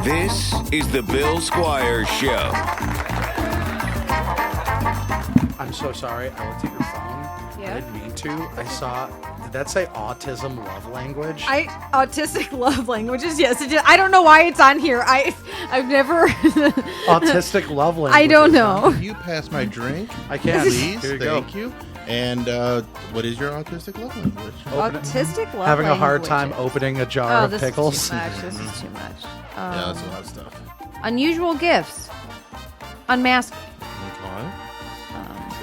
This is the Bill Squire Show. I'm so sorry. I looked at your phone. Yeah. I didn't mean to. I saw. Did that say autism love language? Autistic love languages. Yes, it did. I don't know why it's on here. I've never. Autistic love language. I don't know. You pass my drink. I can't. Please. Here you go. Thank you. And what is your autistic love language? Autistic love Having a hard languages. time opening a jar of this pickles. Is too much. This is too much. Yeah, that's a lot of stuff. Unusual gifts. Unmask. Okay.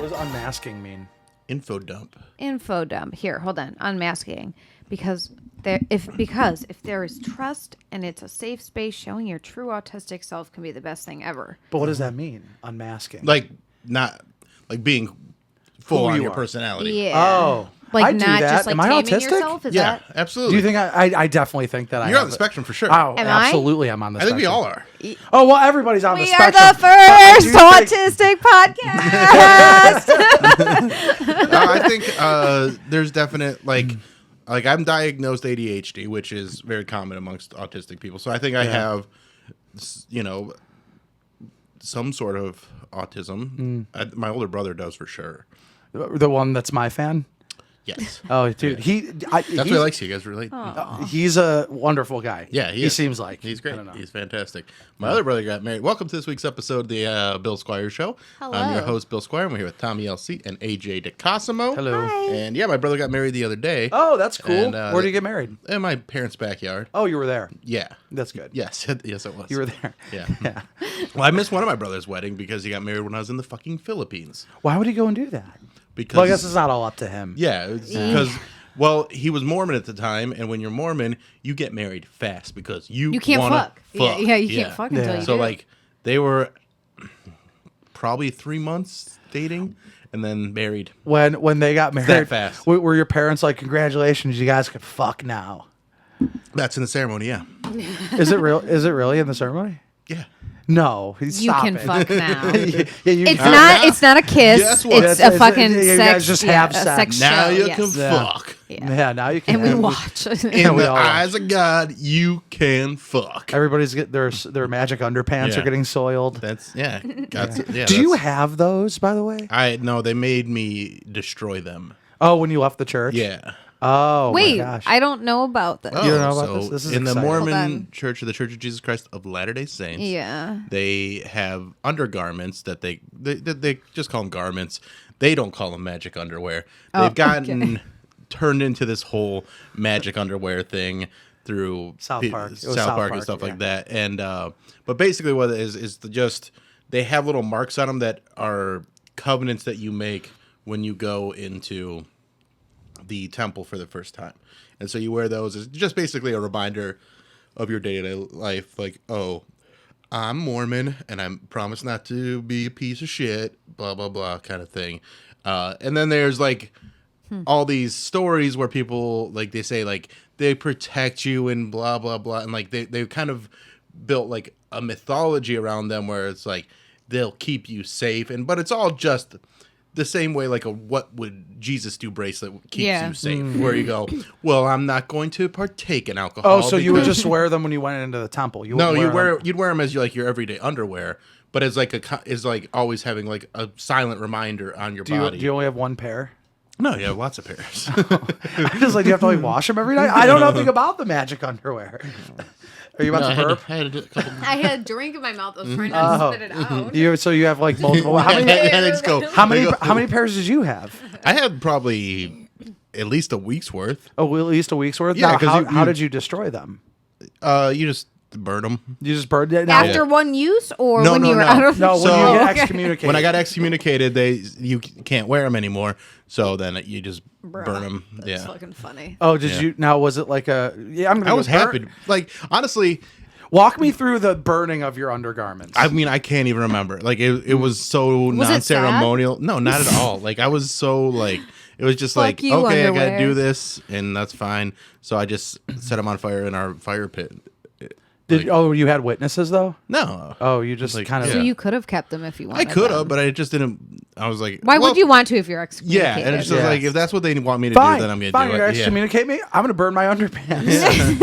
What does unmasking mean? Info dump. Info dump. Here, hold on. Unmasking. Because if there is trust and it's a safe space, showing your true autistic self can be the best thing ever. But what does that mean? Unmasking. Like not like being full on you your are. personality. Yeah. Oh. Like I do not that. just like Am I taming autistic? yourself. Is Yeah, that? absolutely. Do you think I definitely think that You're I on the spectrum for sure. Oh, Am I? absolutely, I'm on the I think spectrum. we all are. Oh, well, everybody's on the We are spectrum. the first I do think- autistic podcast. I think there's definite like I'm diagnosed ADHD, which is very common amongst autistic people. So I think I have, some sort of autism. My older brother does for sure. The one that's my fan? Yes. Oh, dude. That's why he likes you guys relate. He's a wonderful guy. Yeah, he seems like. he's great. I don't know. He's fantastic. My other brother got married. Welcome to this week's episode of the Bill Squire Show. Hello. I'm your host, Bill Squire, and we're here with Tommi LC and AJ DiCosimo. Hello. Hi. And yeah, my brother got married the other day. Oh, that's cool. And, Where did you get married? In my parents' backyard. Oh, you were there. Yeah. That's good. Yes. Yes, it was. You were there. Yeah. Yeah. Well, I missed one of my brother's wedding because he got married when I was in the fucking Philippines. Why would he go and do that? Because Well, I guess it's not all up to him. yeah, because well, he was Mormon at the time, and when you're Mormon, you get married fast because you can't wanna fuck. Yeah, you can't fuck until you So do. like they were probably 3 months dating and then married. When they got married, That fast. were your parents like, "Congratulations, you guys can fuck now"? That's in the ceremony, yeah. Is it real? Is it really in the ceremony? Yeah. No, You stop can it. fuck now. Yeah, you It's can. not. It's not a kiss. Guess what? It's It's- a fucking you sex. guys just have a sex. sex Now show. you yes. can Yeah. fuck. Yeah. Yeah, now you can. And we have- watch. In we the all eyes of God, you can fuck. Everybody's get their magic underpants Yeah. are getting soiled. That's yeah. Yeah. Do you that's- have those, by the way? No, they made me destroy them. Oh, when you left the church? Yeah. Oh, Wait, my gosh. I don't know about this. You don't know about so this? This is in the exciting. Hold Mormon on. Church of the Church of Jesus Christ of Latter-day Saints. Yeah. They have undergarments that they just call them garments. They don't call them magic underwear. They've gotten turned into this whole magic underwear thing through South Park. It was South South Park Park, and stuff yeah. like that. And but basically, what it is just they have little marks on them that are covenants that you make when you go into the temple for the first time. And so you wear those as just basically a reminder of your day-to-day life. Like, oh, I'm Mormon and I promise not to be a piece of shit, blah, blah, blah kind of thing. And then there's like all these stories where people like they say like they protect you and blah, blah, blah. And like they kind of built like a mythology around them where it's like they'll keep you safe. But it's all just the same way like a what would Jesus do bracelet keeps you safe, where you go, well, I'm not going to partake in alcohol. Oh, so you would because- just wear them when you went into the temple? You no, wouldn't you'd wear them as your everyday underwear, but as like is like always having like a silent reminder on your body. Do you only have one pair? No, you have lots of pairs. I'm just like, do you have to like wash them every night? I don't know anything about the magic underwear. Are you about to burp? I had to do a couple. I had a drink in my mouth. I was trying not to spit it out. So you have like multiple. How many? Headaches go. How many pairs did you have? I had probably at least a week's worth. Oh, at least a week's worth. Yeah, Now, 'cause how did you destroy them? You just burn them. You just burned it. Now, After one use, or No, when no, you were no. out of no, when So- you get okay. excommunicated. When I got excommunicated, you can't wear them anymore. So then you just burn them. That's Yeah. fucking funny. Oh, did you? Now, was it like a? Yeah, I'm gonna. I go was burn- happy. Like honestly, Walk me through the burning of your undergarments. I mean, I can't even remember. Like it was so Was it sad? non-ceremonial. No, not at all. Like I was so like it was just Fuck like you, okay, I underwear. gotta do this, and that's fine. So I just set them on fire in our fire pit. You had witnesses though? No. Oh, you just Like, kind of. So yeah. you could have kept them if you I wanted. could have, them. but I just didn't. I was like, Why well, would you want to if you're Yeah, excommunicated? and it's just Yeah. like if that's what they want me to Fine, do, then I'm gonna fine. do You're it. excommunicate me. I'm gonna burn my underpants. Yeah.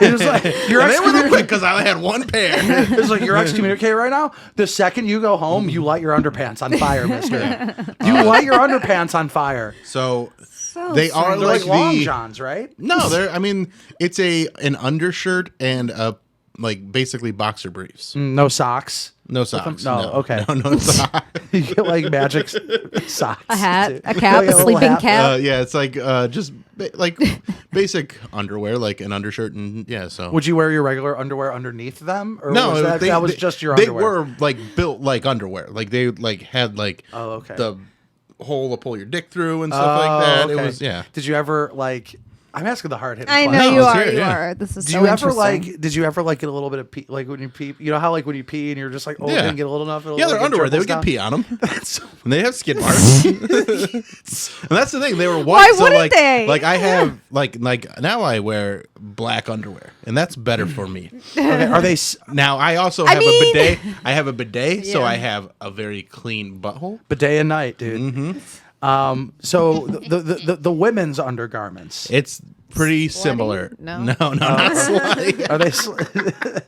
It's like you're And they were quick excommunicated. because I had one pair. It's like you're excommunicated right now. The second you go home, you light your underpants on fire, Mister. You light your underpants on fire. So So they are strange. They're like like long the johns, right? no, they're. I mean, it's an undershirt and a like basically boxer briefs. No socks. No socks. No, okay. No socks. You get like magic socks. A hat, too. a cap, Like a little sleeping hat. cap. Yeah, it's like just like basic underwear, like an undershirt, and yeah. So Would you wear your regular underwear underneath them, or no, was that was just your underwear? They were like built like underwear, like they like had like the hole to pull your dick through and stuff like that. Okay. It was Did you ever like? I'm asking the hard hitting. I know No, you let's are. hear it, You yeah. are. This is Do so you ever interesting. Did you ever like get a little bit of pee? Like when you pee, you know how like when you pee and you're just like, oh, Yeah. didn't get a little enough. Yeah, they're underwear. They would get pee on them. And they have skid marks. And that's the thing. They were white. Why so wouldn't like, they? Like I have like now I wear black underwear, and that's better for me. Okay, are they? Now I also I have mean- a bidet. I have a bidet, so Yeah. I have a very clean butthole. But day and night, dude. Mm-hmm. So the women's undergarments It's pretty similar. No? no, not slutty. are they?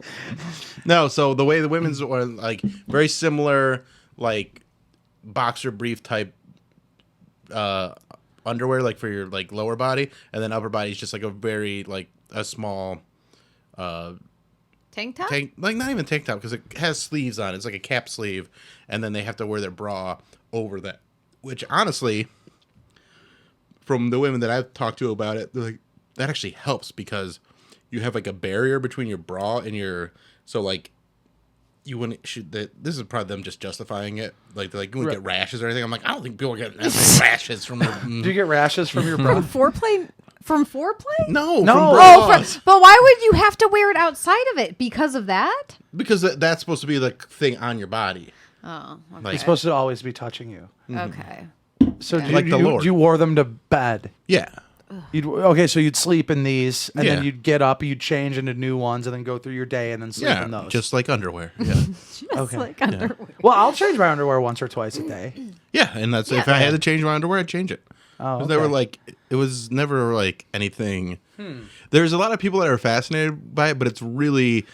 No, so the way the women's are like very similar, like boxer brief type underwear, like for your like lower body, and then upper body is just like a very like a small Tank top? tank, like not even tank top because it has sleeves on it. It's like a cap sleeve, and then they have to wear their bra over that. Which honestly, from the women that I've talked to about it, they're like that actually helps because you have like a barrier between your bra and your so like you wouldn't shoot that. This is probably them just justifying it. Like they're like you wouldn't get rashes or anything. I'm like I don't think people are getting rashes from their, Do you get rashes from your bra? Foreplay? From foreplay? no No. from Oh, bras. but why would you have to wear it outside of it because of that? Because that's supposed to be the thing on your body. Oh, okay. Like It's supposed to always be touching you. Okay. So Yeah. Like the Lord. you wore them to bed. Yeah. So you'd sleep in these, and Yeah. then you'd get up, you'd change into new ones, and then go through your day, and then sleep in Yeah, those. just like underwear. Yeah, Just Okay. like underwear. Well, I'll change my underwear once or twice a day. yeah, and that's if I had to change my underwear, I'd change it. Oh, 'Cause they were okay. like, it was never like anything. There's a lot of people that are fascinated by it, but it's really,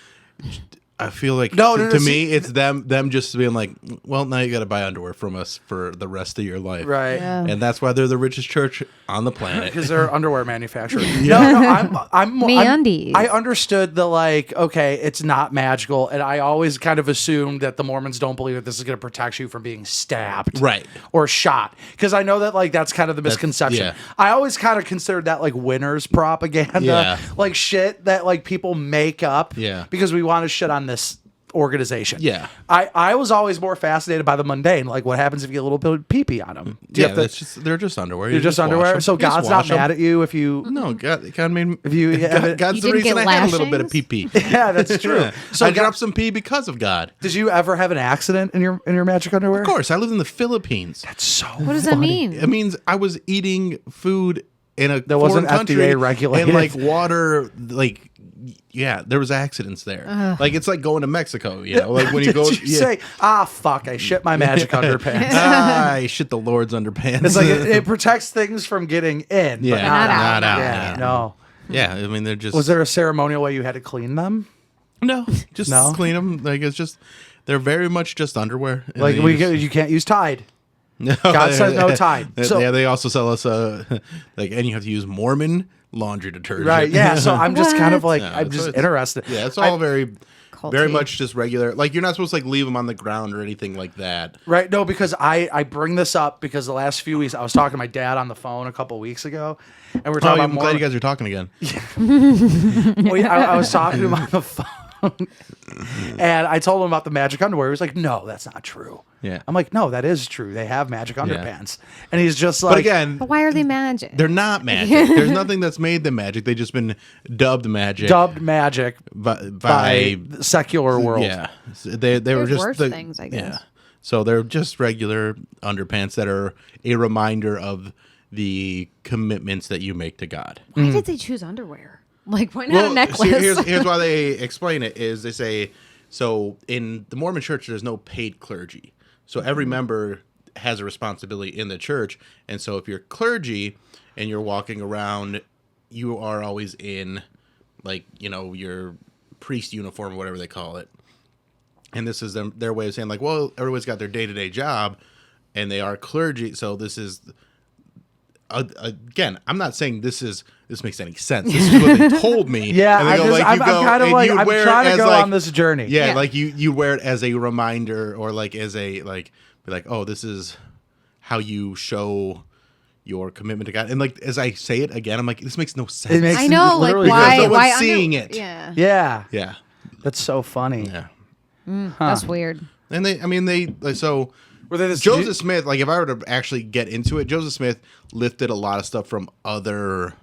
I feel like No, to, no, no, to see- me, it's them just being like, well, now you got to buy underwear from us for the rest of your life, Right. Yeah. And that's why they're the richest church on the planet. Because they're underwear manufacturer. I'm MeUndies. I understood the like, okay, it's not magical, and I always kind of assumed that the Mormons don't believe that this is going to protect you from being stabbed, Right. or shot. Because I know that like that's kind of the misconception. yeah. I always kind of considered that like winners propaganda, Yeah. like shit that like people make up, Yeah. because we want to shit on this organization. Yeah. I was always more fascinated by the mundane, like what happens if you get a little bit of pee-pee on them. Do you Yeah, have to- that's just they're just underwear. you're just wash underwear, them. so You just God's not wash them. mad at you if you. No, God made If you have it- God's You the didn't reason get I had a little bit of lashings? pee. Yeah, that's true. So I dropped some pee because of God. Did you ever have an accident in your magic underwear? Of course, I lived in the Philippines. So What does that mean? It means I was eating food in a That wasn't foreign country FDA regulated. and like water, like yeah, there was accidents there. Like it's like going to Mexico, you know, like when you Did go. you say, fuck, I shit my magic underpants? I shit the Lord's underpants. It's like it protects things from getting in, yeah, but not out. not out, Yeah, yeah. no. Yeah, I mean they're just. Was there a ceremonial way you had to clean them? no? Just No? clean them. Like it's just they're very much just underwear. And Like they just- you can't use Tide. No, God says no Tide. So- yeah, they also sell us like, and you have to use Mormon laundry detergent. Right, yeah. So I'm just kind of What? like, Yeah, I'm so just it's- interested. Yeah, it's all very Culty. much just regular. Like you're not supposed to like leave them on the ground or anything like that. Right. No, because I bring this up because the last few weeks I was talking to my dad on the phone a couple weeks ago, and we we're Oh, talking I'm about glad you more. guys are talking again. Well, I was talking to him on the phone, and I told him about the magic underwear. He was like, "No, that's not true." Yeah. I'm like, "No, that is true. They have magic underpants." And he's just like, But again, But why are they magic? they're not magic. There's nothing that's made them magic. They just been dubbed magic. dubbed magic by by the secular world. yeah. They were There's just worse the, things, I guess. Yeah. So they're just regular underpants that are a reminder of the commitments that you make to God. Why did they choose underwear? Like, why not a necklace? Here's why they explain it is they say, so in the Mormon church, there's no paid clergy. So every member has a responsibility in the church. And so if you're clergy and you're walking around, you are always in, like, you know, your priest uniform or whatever they call it. And this is their way of saying, like, well, everybody's got their day-to-day job and they are clergy. So this is, again, I'm not saying this makes any sense. This is what they told me. Yeah, and they go, I'm kind of like, I'm trying to go on this journey. Yeah, like you wear it as a reminder or like as a, like, be like, oh, this is how you show your commitment to God. And like, as I say it again, I'm like, this makes no sense. I know, like, literally why? no one's Why seeing it. Yeah. Yeah. Yeah. That's so funny. Yeah. That's weird. And so Were they this Joseph Smith, like if I were to actually get into it, Joseph Smith lifted a lot of stuff from other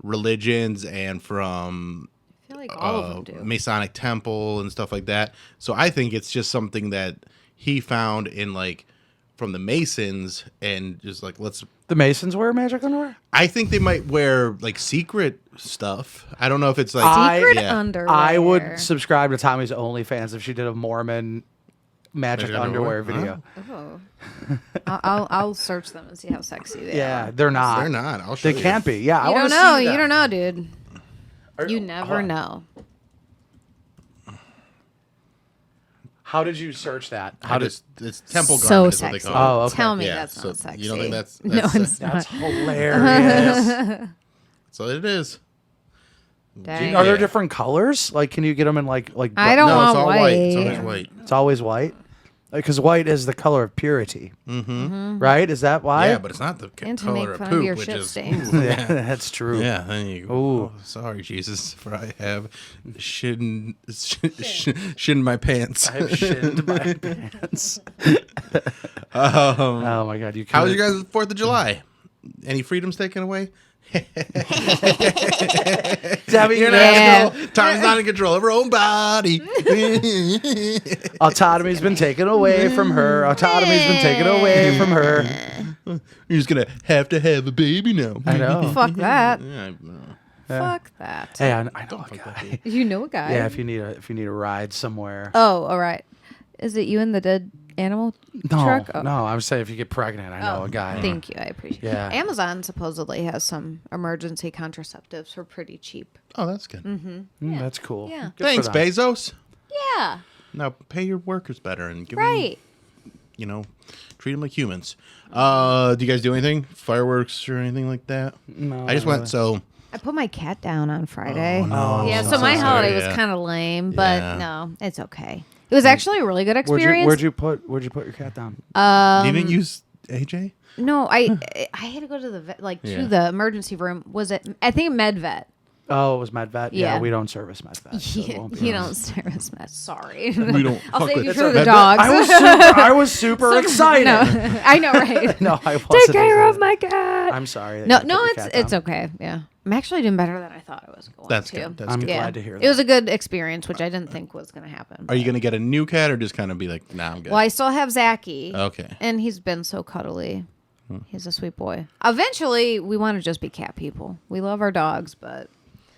religions and from I feel like all of them do. Masonic temple and stuff like that. So I think it's just something that he found in like from the Masons and just like The Masons wear magic underwear? I think they might wear like secret stuff. I don't know if it's like Secret underwear. I would subscribe to Tommy's OnlyFans if she did a Mormon magic underwear video. Oh. I'll search them and see how sexy they Yeah, are. they're not. they're not. I'll show They you. can't be. Yeah, You don't know. You don't know, dude. You hold never on. know. How did you search that? It's temple So garment is what they sexy. call it. Oh, okay. Tell me Yeah, that's so not sexy. you don't think that's no, it's That's not. hilarious. So it is. Dang. Are there Yeah. different colors? Like, can you get them in like? I don't No, want it's all white. It's white. always white. It's always white. Because white is the color of purity. Mm-hmm. Right? Is that why? Yeah, but it's not the And to color make of fun poop, of your which shit is stains. Yeah, that's true. yeah. Then you go. Ooh. Oh, sorry, Jesus, for I have shit in my pants. I have shit into my pants. Oh my god! How was your guys' 4th of July? Any freedoms taken away? Debbie, You're Yeah. not Tom's not in control of her own body. Autonomy's been taken away from her. Autonomy's been taken away from her. You're just gonna have to have a baby now. I know. Fuck that. Yeah, I know. Fuck that. Hey, I know a fuck that guy. You know a guy. Yeah, if you need a ride somewhere. Oh, all right. Is it you and the dead animal No, truck? Oh. no. I was saying if you get pregnant, I know Oh, a guy. Thank you. I appreciate it. Yeah. Amazon supposedly has some emergency contraceptives for pretty cheap. Oh, that's good. That's cool. Yeah. Good for Thanks, them. Bezos. Yeah. Now pay your workers better and give them, Right. treat them like humans. Do you guys do anything? Fireworks or anything like that? No, I just went, so I put my cat down on Friday. no. Yeah, Oh, so my sorry, holiday was yeah. kind of lame, but Yeah. no, it's okay. It was actually a really good experience. Where'd you put your cat down? you didn't use AJ? No, I had to go to the vet, Yeah. to the emergency room. Was it? I think MedVet. Oh, it was MedVet. Yeah, Yeah. we don't service MedVet. So it won't be You on. don't service med. Sorry. We don't. I'll fuck save with you it. for the MedVet. dogs. I was super excited. No, I know, right? No, I wasn't. Take care of excited. my cat. I'm sorry. that No, you put no, your it's cat down. okay. Yeah, I'm actually doing better than I thought I was going That's to. good. That's I'm good. Yeah. glad to hear that. It was a good experience, which I didn't think was going to happen. Are you going to get a new cat or just kind of be like, nah, I'm good? Well, I still have Zachy. Okay. And he's been so cuddly. He's a sweet boy. Eventually, we want to just be cat people. We love our dogs, but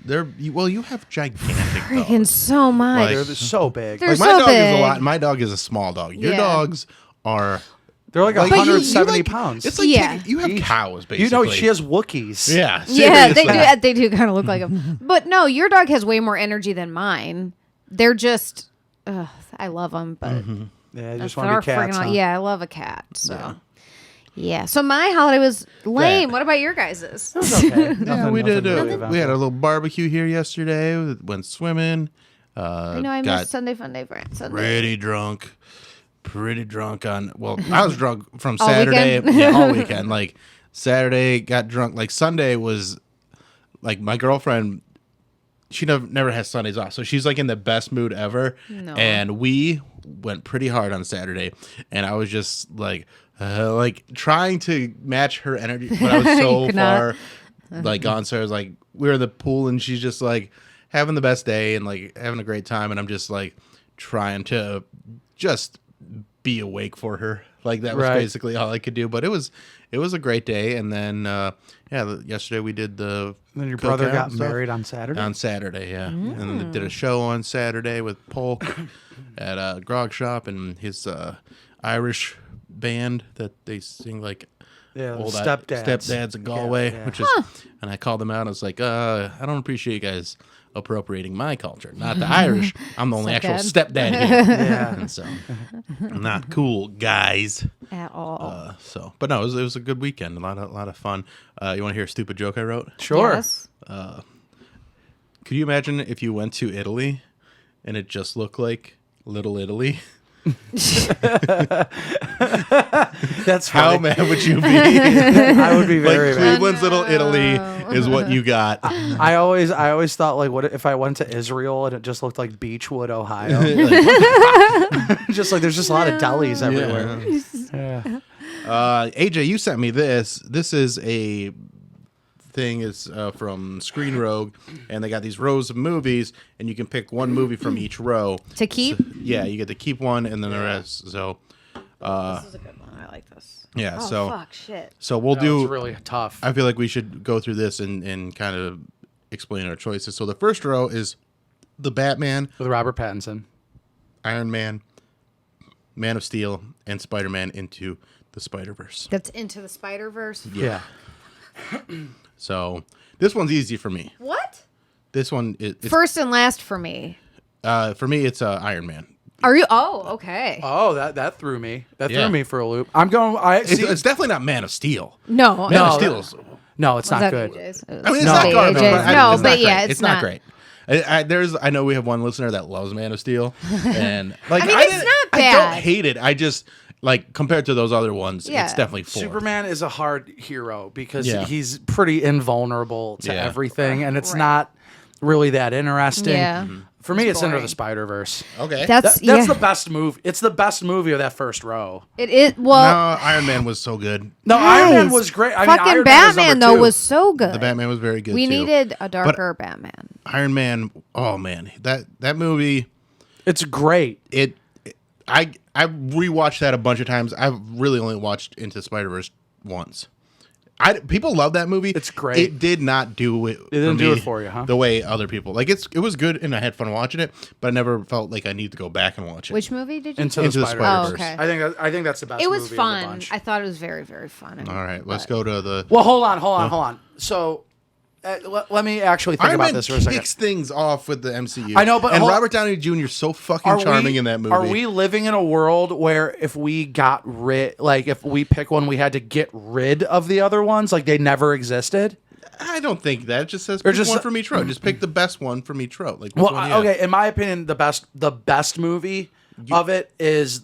You have gigantic freaking dogs. so much. Like- They're so big. They're Like, my so dog is big. a lot. My dog is a small dog. Your Yeah. dogs are They're like like, you- 170 you like- pounds. It's like Yeah. you have Each. cows, basically. You know, she has Wookiees. Yeah, Yeah, seriously. they do kind of look like them. But no, your dog has way more energy than mine. They're just, I love them, but Yeah, I just they're want to be freaking cats. aw- Huh? Yeah, I love a cat. So yeah. So my holiday was lame. Yeah. What about your guys's? It's okay. Yeah, we Nothing did. really We had eventful. a little barbecue here yesterday. We went swimming. I know I got missed Sunday Fun Day for Sunday. pretty drunk on. Well, I was drunk from All Saturday. weekend? Yeah, all weekend. Like Saturday, got drunk. Like Sunday was like my girlfriend. She never has Sundays off, so she's like in the best mood ever. No. And we went pretty hard on Saturday, and I was just like trying to match her energy, but I was so could not. far like gone. So I was like, we were in the pool, and she's just like having the best day and like having a great time, and I'm just like trying to just be awake for her. Like that was Right. basically all I could do. But it was a great day. And then yesterday we did the. And then your cookout brother got and stuff. married on Saturday. On Saturday, yeah. And then they did a show on Saturday with Polk at a grog shop and his Irish band that they sing like old stepdads in Galway, Yeah. which is, and I called them out. I was like, I don't appreciate you guys appropriating my culture, not the Irish. I'm the only actual stepdad here. Yeah. And so, not cool, guys. At all. But no, it was a good weekend. A lot of fun. You want to hear a stupid joke I wrote? Sure. Yes. Could you imagine if you went to Italy and it just looked like Little Italy? That's How funny. mad would you be? I would be very Like mad. Cleveland's Little Italy is what you got. I always thought, like, what if I went to Israel and it just looked like Beechwood, Ohio? Just like there's just a lot of delis everywhere. Yeah. AJ, you sent me this. This is a thing. It's from Screen Rogue, and they got these rows of movies, and you can pick one movie from each row. To keep? So, yeah, you get to keep one, and then the rest. So, This is a good one. I like this. yeah. Oh, so, fuck, shit. so we'll No, do. it's really tough. I feel like we should go through this and kind of explain our choices. So the first row is the Batman, With Robert Pattinson. Iron Man, Man of Steel, and Spider-Man Into the Spider-Verse. That's Into the Spider-Verse. Yeah. So this one's easy for me. What? This one is First and last for me. for me. It's Iron Man. Are you? Oh, okay. Oh, that threw me. That Yeah. threw me for a loop. I'm going. It's definitely not Man of Steel. No. Man of No, Steel. Is, no, it's Was not that good. AJ's? I mean, it's No. not garbage. AJ's. But No, it's but not yeah, great. it's not great. I know we have one listener that loves Man of Steel, and like I mean, it's didn't- not I don't bad. hate it. I just like compared to those other ones, Yeah. it's definitely four. Superman is a hard hero because Yeah. he's pretty invulnerable to Yeah. everything, and it's Right. not really that interesting. Yeah. For me, it's Into boring. the Spider-Verse. Okay. That's That's the best movie. It's the best movie of that first row. It is. no, Well, Iron Man was so good. No, Iron Man guys, was great. I mean, fucking Iron Man is Batman number though two. was so good. The Batman was very good. We too. needed a darker Batman. Iron Man. Oh man, that movie. It's great. I rewatched that a bunch of times. I've really only watched Into Spider-Verse once. People love that movie. It's great. It did not do it. It didn't for do me it for you, huh? The way other people like it was good, and I had fun watching it. But I never felt like I need to go back and watch it. Which movie did you? Into say? the the Spider-Verse. Oh, okay. I think that's the best. It was movie Of the fun. bunch. I thought it was very, very fun. All right, let's go to the. Well, hold on. So, let me actually think Iron about Man this for a second. kicks things off with the MCU. I know, but and hold- Robert Downey Jr. is so fucking charming in that movie. Are we living in a world where if we got rid, like if we pick one, we had to get rid of the other ones, like they never existed? I don't think that. It just says Or pick just- one from each row. Just pick the best one from each row. Like which Well, one, yeah. okay. In my opinion, the best movie of it is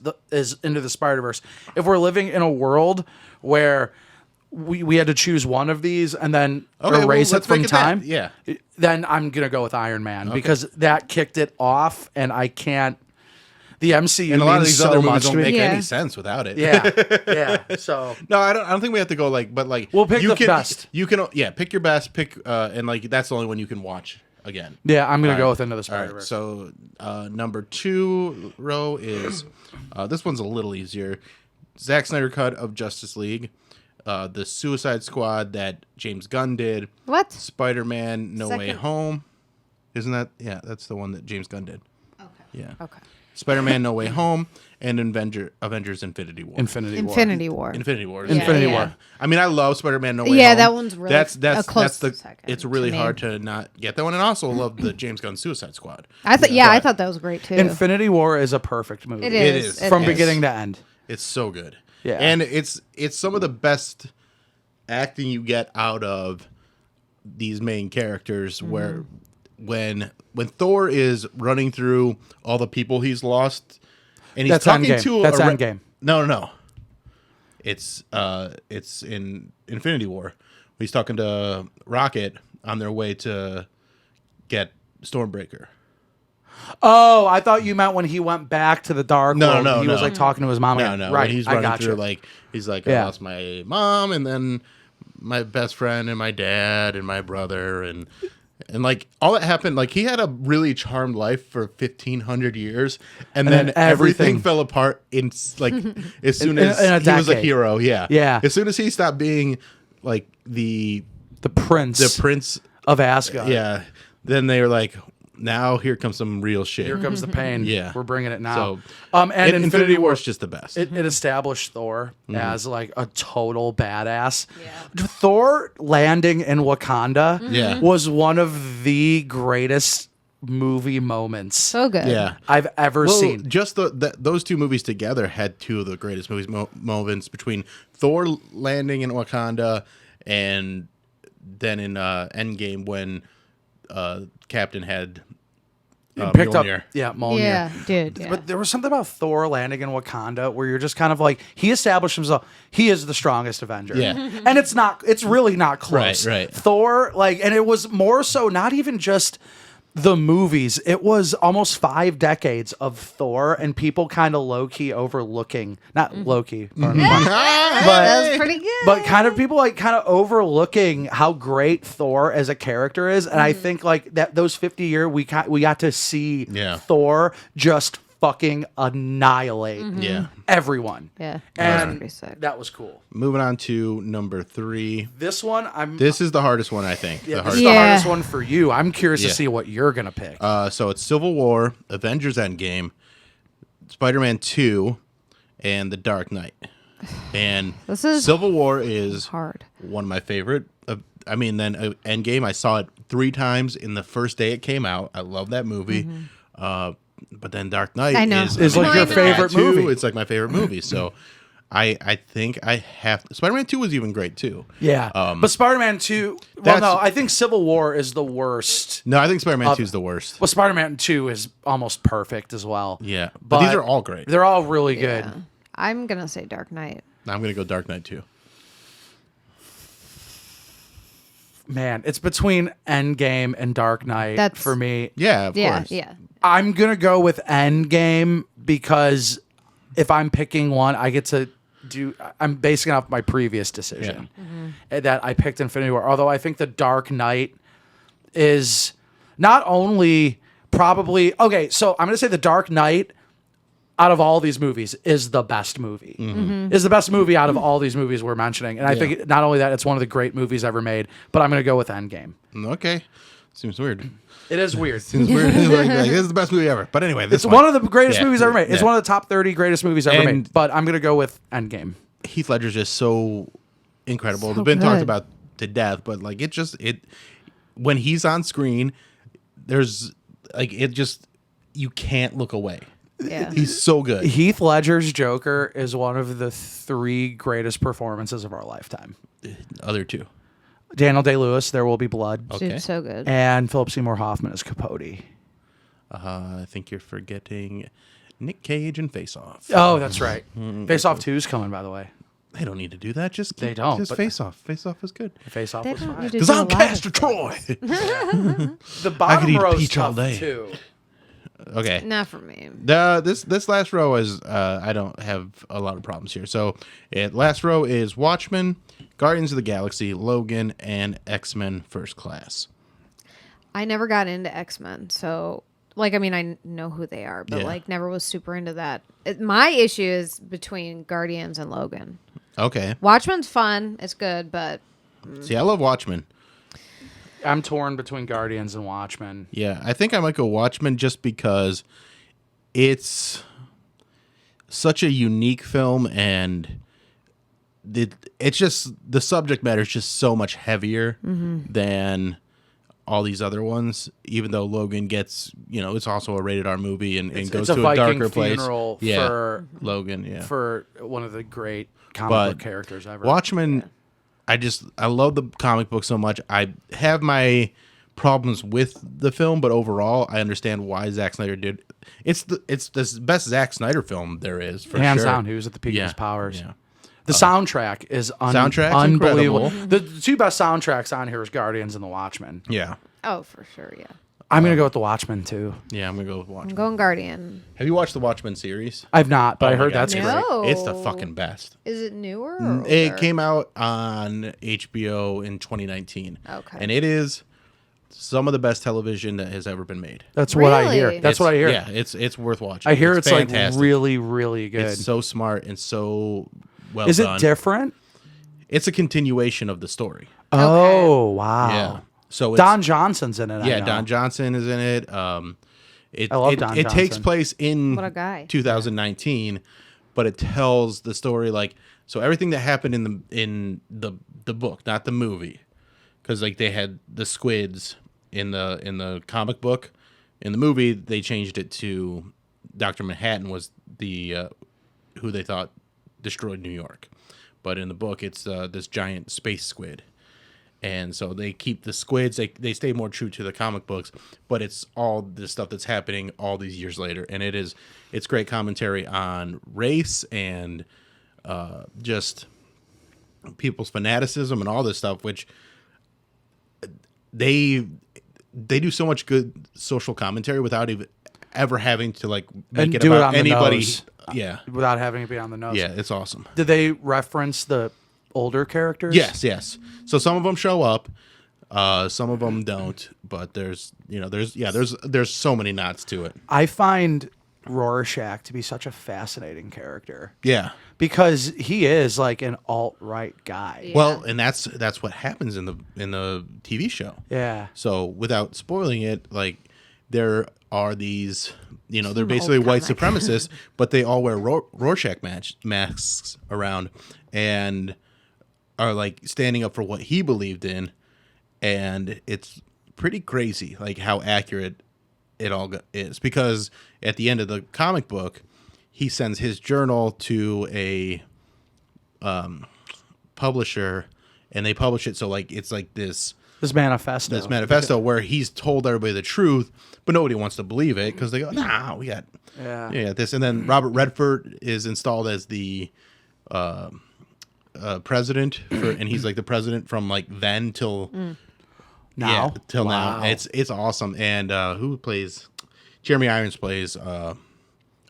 Into the Spider-Verse. If we're living in a world where we had to choose one of these and then Okay, well, erase it let's from make it that. time, Yeah. then I'm gonna go with Iron Man because that kicked it off, and I can't. The MCU And a lot of means these so other much movies to don't me. make Yeah. any sense without it. Yeah. So No, I don't think we have to go but We'll pick you the can, best. You can pick your best, and like that's the only one you can watch again. yeah, I'm gonna All go right. with Into the All right, Spider-Verse. so number 2 row is this one's a little easier. Zack Snyder cut of Justice League, the Suicide Squad that James Gunn did, What? Spider-Man No Way Second- Home. Isn't that? Yeah, that's the one that James Gunn did. Okay. Yeah. Okay. Spider-Man No Way Home and Avengers Infinity War. Infinity War. Infinity War. Infinity War. Infinity yeah. War. I mean, I love Spider-Man No Way Home. Yeah, that one's really that's a close the second it's to really me. hard to not get that one, and also love the James Gunn Suicide Squad. I thought. Yeah, I But thought that was great too. Infinity War is a perfect movie. It It is. is. from is. beginning to end. It's so good. Yeah. and it's some of the best acting you get out of these main characters. Mm-hmm. Where when Thor is running through all the people he's lost, and he's That's talking Endgame. to That's a Endgame. No. It's in Infinity War. He's talking to Rocket on their way to get Stormbreaker. Oh, I thought you meant when he went back to the dark world. No, He was no. like talking to his mom. No, again. no. Right. When he's I running got through, you. he's like, Yeah. I lost my mom, and then my best friend, and my dad, and my brother, and And like all that happened, like he had a really charmed life for 1,500 years, and then everything fell apart in like as soon as he was a hero. Yeah, yeah. As soon as he stopped being like the prince of Asgard. Yeah. Then they were like, now here comes some real shit. Here comes the pain. Yeah, we're bringing it now. So, and Infinity War is just the best. It established Thor as like a total badass. Yeah. Thor landing in Wakanda was one of the greatest movie moments. So good. Yeah, I've ever seen. Just those two movies together had two of the greatest moments between Thor landing in Wakanda and then in Endgame when Captain had picked Mjolnir. up, Mjolnir. Yeah, dude. Yeah. But there was something about Thor landing in Wakanda where you're just kind of like, he established himself. He is the strongest Avenger. Yeah. And it's really not close. Right. Thor, and it was more so not even just the movies. It was almost 5 decades of Thor and people kind of low-key overlooking, not low-key, but that was pretty good. But kind of people kind of overlooking how great Thor as a character is, and I think that those 50 years we got to see Thor just fucking annihilate everyone. Yeah, and that was cool. Moving on to number 3. This one, This is the hardest one, I think. This is the hardest one for you. I'm curious to see what you're gonna pick. So it's Civil War, Avengers Endgame, Spider-Man 2, and The Dark Knight. And Civil War is hard. One of my favorite. Then Endgame, I saw it 3 times in the first day it came out. I love that movie. But then Dark Knight is like your favorite movie. It's like my favorite movie. So I think I have Spider-Man 2 was even great too. Yeah. But Spider-Man 2, I think Civil War is the worst. No, I think Spider-Man 2 is the worst. Well, Spider-Man 2 is almost perfect as well. Yeah. But these are all great. They're all really good. I'm going to say Dark Knight. I'm going to go Dark Knight 2. Man, it's between Endgame and Dark Knight for me. Yeah, of course. Yeah. I'm going to go with Endgame because if I'm picking one, I get to I'm basing it off my previous decision that I picked Infinity War. Although I think The Dark Knight is not only probably... Okay, so I'm going to say The Dark Knight out of all these movies is the best movie. Is the best movie out of all these movies we're mentioning. And I think not only that, it's one of the great movies ever made, but I'm going to go with Endgame. Okay. Seems weird. It is weird. Seems weird. Like, this is the best movie ever. But anyway, it's one of the greatest movies ever made. It's one of the top 30 greatest movies ever made. But I'm going to go with Endgame. Heath Ledger's just so incredible. So it's been talked good. about to death, but when he's on screen, there's you can't look away. Yeah. He's so good. Heath Ledger's Joker is one of the 3 greatest performances of our lifetime. Other 2. Daniel Day-Lewis, There Will Be Blood. Okay. Dude, so good. And Philip Seymour Hoffman as Capote. I think you're forgetting Nick Cage and Face Off. Oh, that's right. Face Off 2 is coming, by the way. They don't need to do that. They don't, Just but- Face Off. Face Off is good. Face Off They was don't fine. need to Because do a I'm lot of Castor things. Troy. The bottom eat row is peach all tough, day. too. Okay. Not for me. This last row is I don't have a lot of problems here. So last row is Watchmen, Guardians of the Galaxy, Logan, and X-Men First Class. I never got into X-Men, so I know who they are, but Yeah. never was super into that. My issue is between Guardians and Logan. Okay. Watchmen's fun, it's good, but See, I love Watchmen. I'm torn between Guardians and Watchmen. Yeah, I think I might go Watchmen just because it's such a unique film and it's just the subject matter is just so much heavier than all these other ones. Even though Logan gets, it's also a rated R movie and goes it's to a a Viking darker place. funeral Yeah, for Logan. Yeah, for one of the great comic But book characters ever. Watchmen. I love the comic book so much. I have my problems with the film, but overall, I understand why Zack Snyder did. It's the best Zack Snyder film there is, for Hands sure. down, he was at the peak of his powers. Yeah. The soundtrack is Soundtrack's unbelievable. incredible. The 2 best soundtracks on here is Guardians and The Watchmen. Yeah. oh, for sure, yeah. I'm going to go with The Watchmen, too. Yeah, I'm gonna go with I'm Watchmen. going Guardian. Have you watched the Watchmen series? I've not, but Oh I my heard God. that's No. great. It's the fucking best. Is it newer? Or It older? came out on HBO in 2019. Okay. And it is some of the best television that has ever been made. That's what I Really? hear. That's what I hear. Yeah, it's worth watching. I hear it's like fantastic. really, really good. It's so smart and so well Is done. it different? It's a continuation of the story. Oh, wow. Yeah. So it's, Don Johnson's in it. I Yeah, know. Don Johnson is in it. I love Don It takes Johnson. place in What a guy. 2019, but it tells the story like so everything that happened in the book, not the movie, because like they had the squids in the comic book. In the movie, they changed it to Dr. Manhattan was the who they thought destroyed New York, but in the book, it's this giant space squid. And so they keep the squids. They stay more true to the comic books, but it's all this stuff that's happening all these years later, and it's great commentary on race and just people's fanaticism and all this stuff. Which they do so much good social commentary without even ever having to like make And it do it about on the anybody. nose. Yeah, Without having to be on the nose. yeah, it's awesome. Did they reference the older characters? Yes. So some of them show up, some of them don't. But there's so many nods to it. I find Rorschach to be such a fascinating character Yeah. because he is like an alt-right guy. Yeah. Well, and that's what happens in the TV show. Yeah. So without spoiling it, like there are these, they're basically old white comic. supremacists, but they all wear Rorschach masks around and are like standing up for what he believed in, and it's pretty crazy, like how accurate it all is. Because at the end of the comic book, he sends his journal to a publisher, and they publish it. So like it's like this manifesto where he's told everybody the truth, but nobody wants to believe it because they go, "Nah, we got this." And then Robert Redford is installed as the president, and he's like the president from like then till Now? till Wow. now. It's awesome. And who plays? Jeremy Irons plays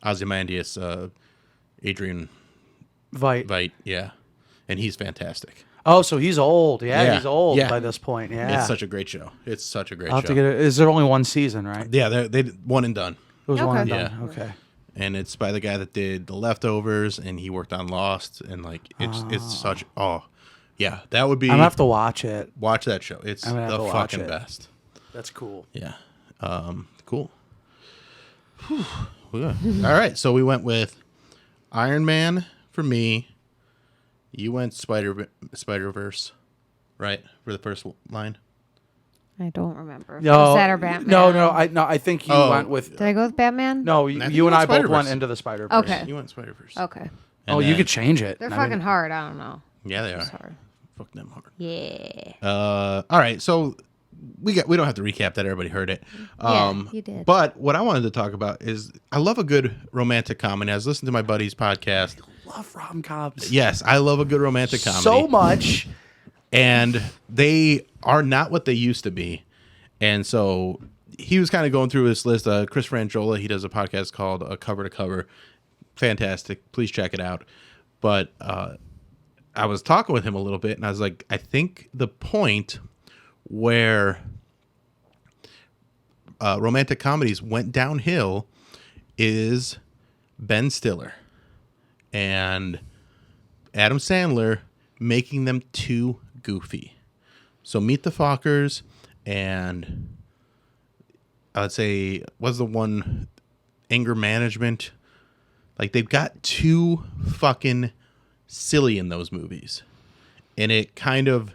Ozymandias, Adrian Veidt. yeah, and he's fantastic. Oh, so he's old. Yeah, he's old Yeah. by this point. Yeah. It's such a great show. It's such a great I'll have show. to get it. Is there only one season, right? Yeah, they one and done. It was one and Okay. done. Okay. And it's by the guy that did The Leftovers, and he worked on Lost, and like it's such that would be. I'm gonna have to watch it. watch that show. It's I'm gonna have the to watch fucking it. best. That's cool. Yeah, cool. Whew. Yeah. All right, so we went with Iron Man for me. You went Spider-Verse, right, for the first line. I don't remember. No, Was that or Batman? No, I think you Oh. went with. Did I go with Batman? No, I think you and you I went both Spider-Verse. went into the Spider-Verse. Okay. You went Spider-Verse. Okay. Oh, And you then- could change it. They're I fucking mean, hard. I don't know. Yeah, they are. Sorry. Fuck them hard. Yeah. All right, so we don't have to recap that. Everybody heard it. You did. But what I wanted to talk about is I love a good romantic comedy. I was listening to my buddy's podcast. Love rom-coms. Yes, I love a good romantic comedy. So much. And they are not what they used to be. And so he was kind of going through this list. Chris Frangiola, he does a podcast called Cover to Cover. Fantastic. Please check it out. But I was talking with him a little bit, and I was like, I think the point where romantic comedies went downhill is Ben Stiller and Adam Sandler making them too goofy. So Meet the Fockers and I would say, what's the one, Anger Management? Like, they've got too fucking silly in those movies. And it kind of,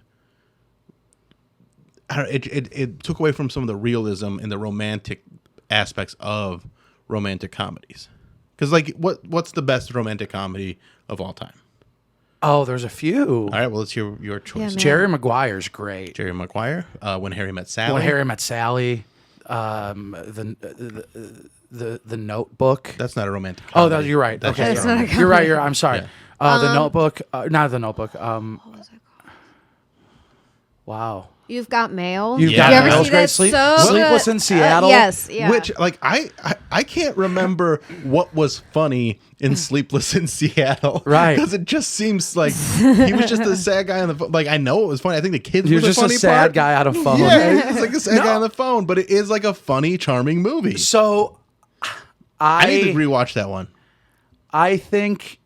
it took away from some of the realism and the romantic aspects of romantic comedies. Because, like, what's the best romantic comedy of all time? Oh, there's a few. All right, well, let's hear your choice. Yeah, man. Jerry Maguire's great. Jerry Maguire, When Harry Met Sally. When Harry Met Sally, the Notebook. That's not a romantic Oh, comedy. you're right. That's Okay, just That's not a you're right. I'm sorry. Yeah. The Notebook, not the Notebook. What was it called? Wow. You've Got Mail. You've Yeah. Got You ever Mail's see great. that? So Sleepless good. in Seattle. Yes. Yeah. Which, like, I can't remember what was funny in Sleepless in Seattle. Right. Because it just seems like he was just a sad guy on the phone. Like, I know it was funny. I think the kids He were was the just a funny sad part. guy on a phone. Yeah, he's like a sad guy on the phone, but it is like a funny, charming movie. So I need to rewatch that one. I think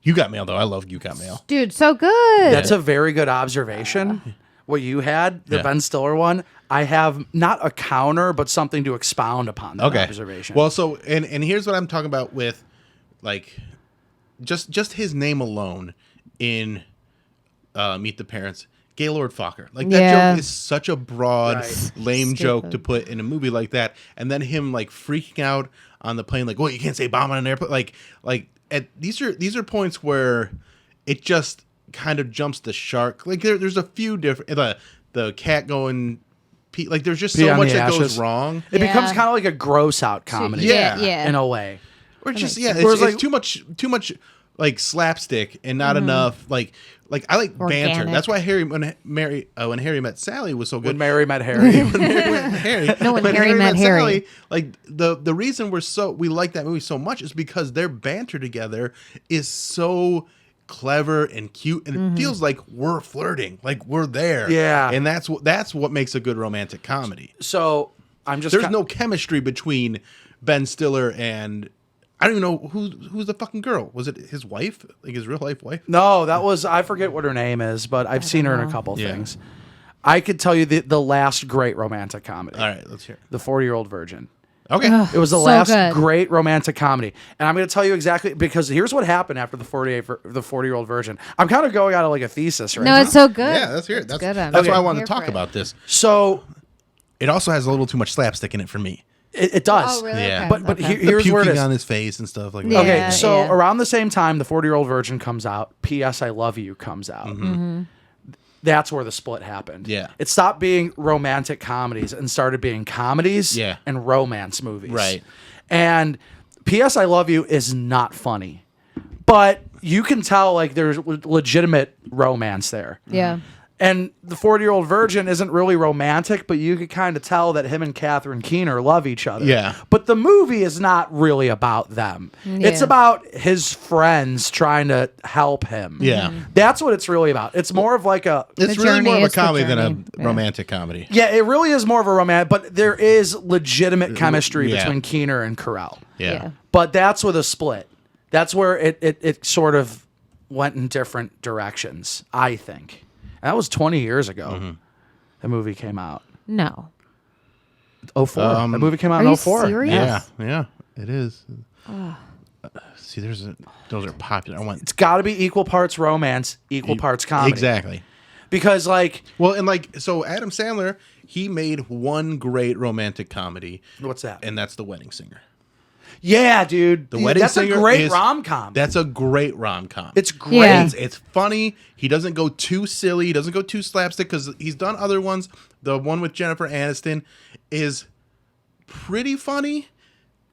You Got Mail, though. I love You Got Mail. Dude, so good. that's a very good observation. What you had, the Yeah. Ben Stiller one, I have not a counter, but something to expound upon that observation. Well, so and here's what I'm talking about with, like, just his name alone in Meet the Parents. Gaylord Fokker. Like, that Yeah. joke is such a broad, Right. lame joke Stupid. to put in a movie like that. And then him, like, freaking out on the plane, like, well, you can't say bomb on an airplane. Like these are points where it just kind of jumps the shark. Like, there's a few different, the cat going pee, like, there's just Pee so on much the that goes ashes. wrong. It becomes Yeah. kind of like a gross out comedy. Yeah. In a way. Or just, makes yeah, sense. it's too much like slapstick and not enough like I like banter. Organic. That's why when Harry Met Sally was so good. When Mary met Harry. When Harry when Harry met Harry. Sally, like the reason we like that movie so much is because their banter together is so clever and cute, and it feels like we're flirting, like we're there. Yeah. And that's what makes a good romantic comedy. So I'm just There's no chemistry between Ben Stiller and I don't even know who's the fucking girl. Was it his wife? Like his real life wife? No, that was, I forget what her name is, but I've seen her in a couple Yeah. things. I could tell you the last great romantic comedy. All right, let's hear it. The 40-Year-Old Virgin. Okay. It was the So last good. great romantic comedy. And I'm going to tell you exactly, because here's what happened after the 40-Year-Old Virgin. I'm kind of going out of like a thesis right No, now. it's so good. Yeah, let's hear it. It's That's good. why I I'm wanted here to talk for it. about this. So It also has a little too much slapstick in it for me. it does. Oh, really? Yeah. Okay. But Okay. here's where it Puking is. on his face and stuff like that. Yeah. Okay, so yeah. around the same time the 40-Year-Old Virgin comes out, P.S. I Love You comes out. That's where the split happened. Yeah. It stopped being romantic comedies and started being comedies Yeah. and romance movies. Right. And P.S. I Love You is not funny. But you can tell like there's legitimate romance there. Yeah. And the 40-Year-Old Virgin isn't really romantic, but you could kind of tell that him and Catherine Keener love each other. Yeah. But the movie is not really about them. It's Yeah. about his friends trying to help him. Yeah. That's what it's really about. It's more of like a... It's The really journey, more of a it's the comedy than a journey. Yeah. romantic comedy. Yeah, it really is more of a romantic, but there is legitimate chemistry Yeah. between Keener and Carell. Yeah. But that's with a split. That's where it sort of went in different directions, I think. And that was 20 years ago. The movie came out. No. 04. The movie came out Are in you 04. serious? Yeah. Yeah. It is. See, those are popular. I want It's got to be equal parts romance, equal parts comedy. exactly. Because like, Well, and like so, Adam Sandler, he made one great romantic comedy, what's that? and that's The Wedding Singer. Yeah, dude. The Wedding That's Singer a great is- rom-com. That's a great rom-com. It's great. Yeah. It's funny. He doesn't go too silly. He doesn't go too slapstick because he's done other ones. The one with Jennifer Aniston is pretty funny,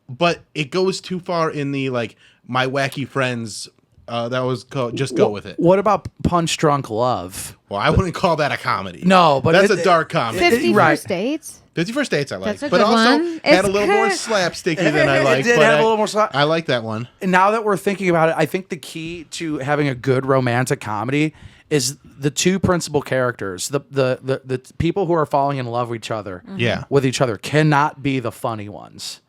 but it goes too far in the like my wacky friends. That was called Just Go With It. What about Punch Drunk Love? Well, I wouldn't call that a comedy. No, but that's it- a dark comedy. 50 Right. First Dates? 50 First Dates I like, That's a but good also one. had It's a little more good. slapsticky than I It like. did but have a I- little more slap- I like that one. And now that we're thinking about it, I think the key to having a good romantic comedy is the two principal characters, the people who are falling in love with each other, Yeah. with each other, cannot be the funny ones.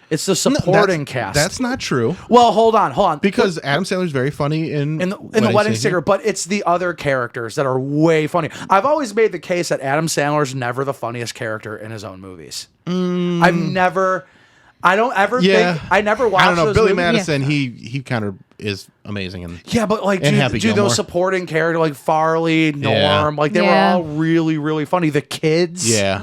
It's the supporting cast. That's not true well, hold on. because Adam Sandler's very funny in in the Wedding Singer, but it's the other characters that are way funny. I've always made the case that Adam Sandler's never the funniest character in his own movies. I don't ever Yeah, think I never watched I don't know. those Billy movies. Madison, he kind of is amazing. And Yeah, but like, And Happy do Gilmore. those supporting characters like Farley, Norm, Yeah. like they were Yeah. all really, really funny. The kids, yeah,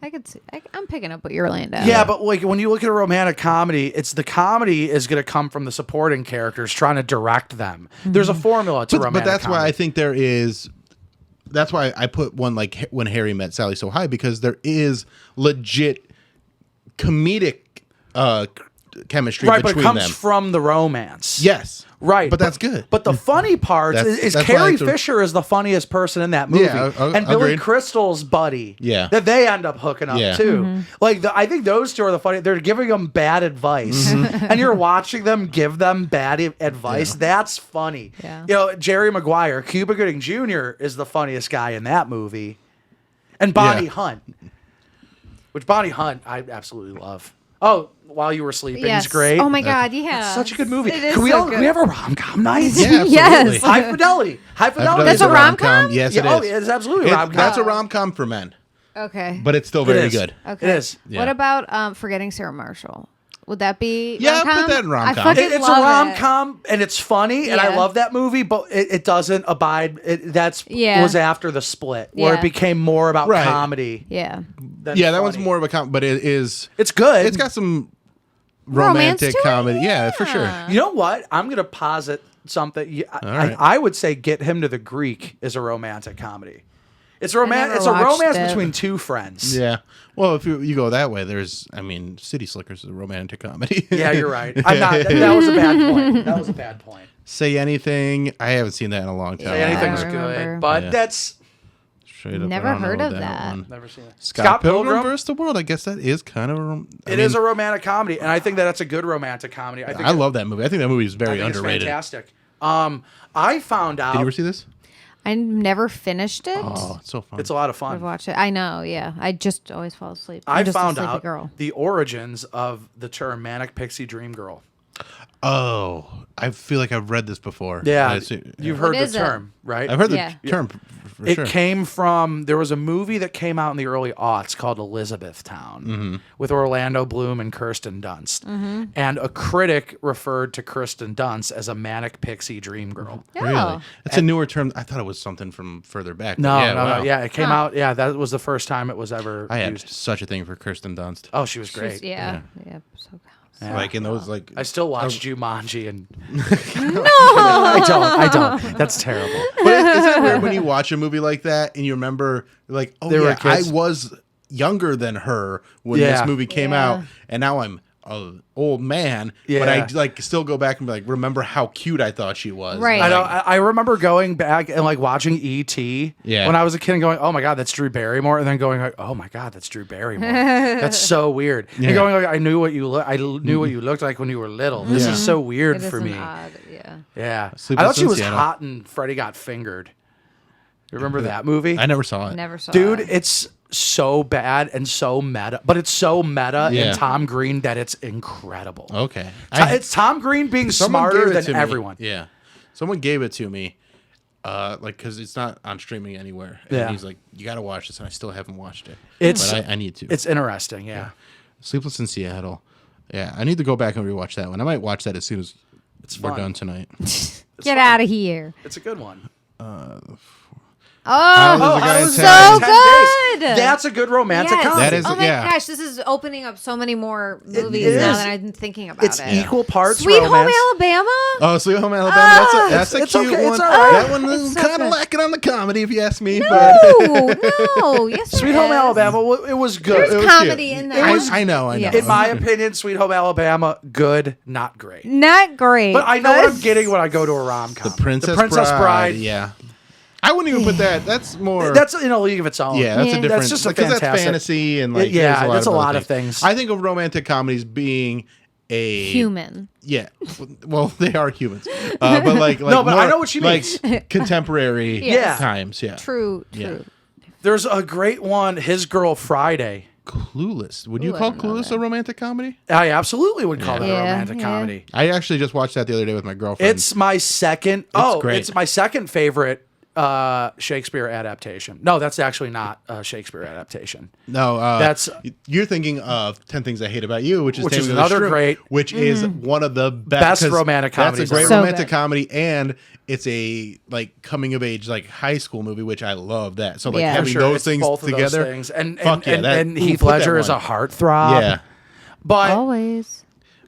I could see. I'm picking up what you're laying down. yeah. But like when you look at a romantic comedy, it's the comedy is going to come from the supporting characters trying to direct them. There's a formula to but romantic. that's why comedy. I think there is. That's why I put one like When Harry Met Sally so high, because there is legit comedic chemistry right, but it between comes them. from the romance. Yes, Right. But that's good. But the funny part is that's Carrie why it's Fisher is the funniest person in that movie. Yeah, and Billy agreed. Crystal's buddy. Yeah. That they end up hooking up Yeah. too. Like, I think those two are the funny. They're giving them bad advice. Mm-hmm. And you're watching them give them bad advice. That's funny. Yeah. You know, Jerry Maguire, Cuba Gooding Jr. is the funniest guy in that movie. And Bonnie Yeah. Hunt. Which Bonnie Hunt, I absolutely love. Oh, While You Were Sleeping Yes. is great. Oh my God, yeah. Such a good movie. It is Can we so good. can we have a rom-com night? Yeah, absolutely. Yes. High Fidelity. High Fidelity. That's is a rom-com? Yes, Yeah, it is. oh, it's absolutely a rom-com. That's a rom-com for men, Okay. but it's still It very is. good. Okay. It is. Yeah. What about Forgetting Sarah Marshall? Would that be Yeah, rom-com? put that in rom-com. I fucking It's a love it. rom-com and it's funny and I Yeah. love that movie, but it doesn't abide. Yeah. Was after the split where Yeah. it became more about Right. comedy. Yeah. Than Yeah, that one's funny. more of a but it is. It's good. It's got some Romance romantic to it? comedy. Yeah, for sure. You know what? I'm gonna posit something. right. I would say Get Him to the Greek is a romantic comedy. It's never It's a watched romance it. between two friends. Yeah. Well, if you go that way, City Slickers is a romantic comedy. Yeah, you're right. I'm not. That was a bad point. That was a bad point. Say Anything. I haven't seen that in a long time. Say Yeah, Anything's I remember. good, but Yeah. that's Straight up, Never I don't heard know of that. one. never seen it. Scott Pilgrim versus the World. I guess that is kind of a. It is a romantic comedy, and I think that that's a good romantic comedy. I think I love that movie. I think that movie is I very think it's underrated. fantastic. I found out Did you ever see this? I never finished it. Oh, it's so fun. it's a lot of I've fun. watched it. I know. Yeah. I just always fall asleep. I'm I just found a sleepy out girl. the origins of the term manic pixie dream girl. Oh, I feel like I've read this before. Yeah, I see- you've What heard the is it? term, right? I've heard the Yeah. term for It sure. came from there was a movie that came out in the early aughts called Elizabethtown Mm-hmm. with Orlando Bloom and Kirsten Dunst, and a critic referred to Kirsten Dunst as a manic pixie dream girl. Really? Oh. It's a newer term. I thought it was something from further back. but No, yeah, no, wow. no, yeah, it came Huh. out. Yeah, that was the first time it was ever I had used. such a thing for Kirsten Dunst. Oh, she was She's- great. Yeah. Yeah. So Yeah. Like in those like I still watch Jumanji and no, I don't. That's terrible. But isn't it weird when you watch a movie like that and you remember like, oh They were yeah, I kids. was younger than her when Yeah. this movie came Yeah. out, and now I'm an old man. But Yeah. I like still go back and be like, remember how cute I thought she was. Right. I know. Like, I remember going back and like watching E.T. Yeah. when I was a kid and going, "Oh my god, that's Drew Barrymore," and then going like, "Oh my god, that's Drew Barrymore." That's so weird. Yeah. And going like, "I knew what you looked like when you were little." This Yeah. is so weird it is for an me. odd, yeah. Yeah, I Sleepless thought she in was Seattle. hot and Freddie Got Fingered. You remember that movie? I never saw it. Never saw Dude, it. it's so bad and so meta, but it's so meta Yeah. in Tom Green that it's incredible. Okay. It's Tom Green being Someone smarter gave it to than me. everyone. Yeah. Someone gave it to me. Like, because it's not on streaming anywhere. And Yeah. he's like, you got to watch this. And I still haven't watched it. It's- but I need to. It's interesting, yeah. Sleepless in Seattle. Yeah. I need to go back and rewatch that one. I might watch that as soon as we're fun. done tonight. Get out of here. It's a good one. Oh, How is the guy in so town? 10 good. days. That's a good romantic Yes. comedy. That is- oh my yeah. gosh, this is opening up so many more movies it now is. that I'm thinking about It's it. equal parts Sweet Home romance. Alabama. Oh, Sweet Home Alabama. That's a It's cute okay, one. it's all right. That one is It's so kind of good. lacking on the comedy, if you ask me. No, But no. Yes, there Sweet Home is. Alabama, it was good. There's it was comedy cute. in there. I know. Yeah. In my opinion, Sweet Home Alabama, good, not great. Not great. But I know what I'm getting when I go to a rom-com. The Princess Bride. Yeah. I wouldn't even put that. That's more. That's in a league of its own. yeah, that's Yeah. a different. That's just a because that's fantastic- fantasy and like Yeah, there's that's a other lot of things. I think of romantic comedies being a human. Yeah, well, they are humans, but like No, but I more, know what she means. Like contemporary Yes. times. Yeah, True. Yeah. There's a great one, His Girl Friday. Clueless. Would you Ooh, I call don't know Clueless that. a romantic comedy? I absolutely would call that a Yeah, romantic yeah. comedy. I actually just watched that the other day with my girlfriend. It's my second. great. It's my second favorite Shakespeare adaptation. No, that's actually not a Shakespeare adaptation. No, That's- you're thinking of 10 Things I Hate About You, which is Which is Taming of the another Shrew, great- which is one of the Best 'cause romantic comedies That's a great ever. So romantic good. comedy, and it's a like coming of age like high school movie, which I love that. So like Yeah. For having Sure, those it's things both of those together, things. And fuck yeah, that- and ooh, Heath put that Ledger is a one. heartthrob. Yeah. But Always.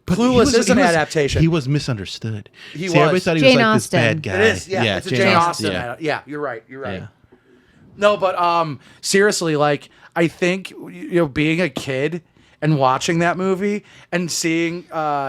But Clueless he is an adaptation. He was misunderstood. He See, everybody was. thought he Jane was like Austen. this bad guy. It is, yeah. It's a Jane Austen. Yeah. Yeah, you're right. You're right. Yeah. No, but seriously, like I think being a kid and watching that movie and seeing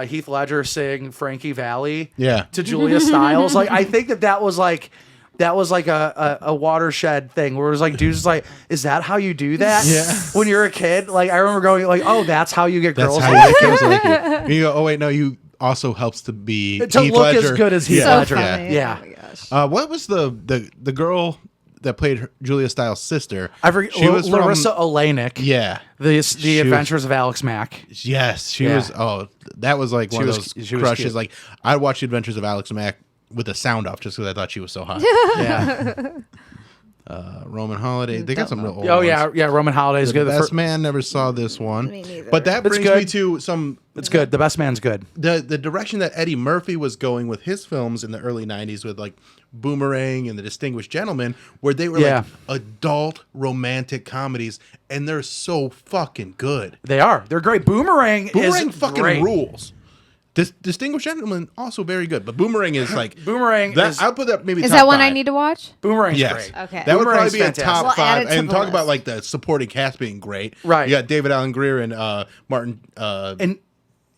Heath Ledger sing Frankie Valli to Julia Stiles. Like, I think that was like a watershed thing where it was like, dude's just like, is that how you do that? Yeah. When you're a kid, like I remember going like, oh, that's how you get girls. That's how you get girls like you. And you go, oh wait, no, you also helps to be to Heath look Ledger. as good as Heath So Ledger. funny. Yeah. Oh my gosh. What was the girl that played Julia Stiles' sister? I forget. She was from- Larissa Olenek. Yeah. The was- Adventures of Alex Mack. Yes, she Yeah. was. Oh, that was like one of was- those she was crushes. cute. Like I watched The Adventures of Alex Mack with the sound off just because I thought she was so hot. Yeah. Roman Holiday. They got some real old Oh ones. yeah. Roman Holiday's The good. Best Man, never saw this one. Me neither. But that It's brings good. me to some It's good. The Best Man's good. the direction that Eddie Murphy was going with his films in the early 90s with like Boomerang and The Distinguished Gentleman, where they were like adult romantic comedies, and they're so fucking good. They are. They're great. Boomerang Boomerang is fucking great. rules. This Distinguished Gentleman also very good, but Boomerang is like Boomerang that, is I'll put that maybe Is top that one I five. need to watch? Boomerang's Yes. great. Okay. That would probably Boomerang's be a fantastic. top We'll add five. it to And the talk about list. like the supporting cast being great. Right. You got David Allen Greer and Martin. And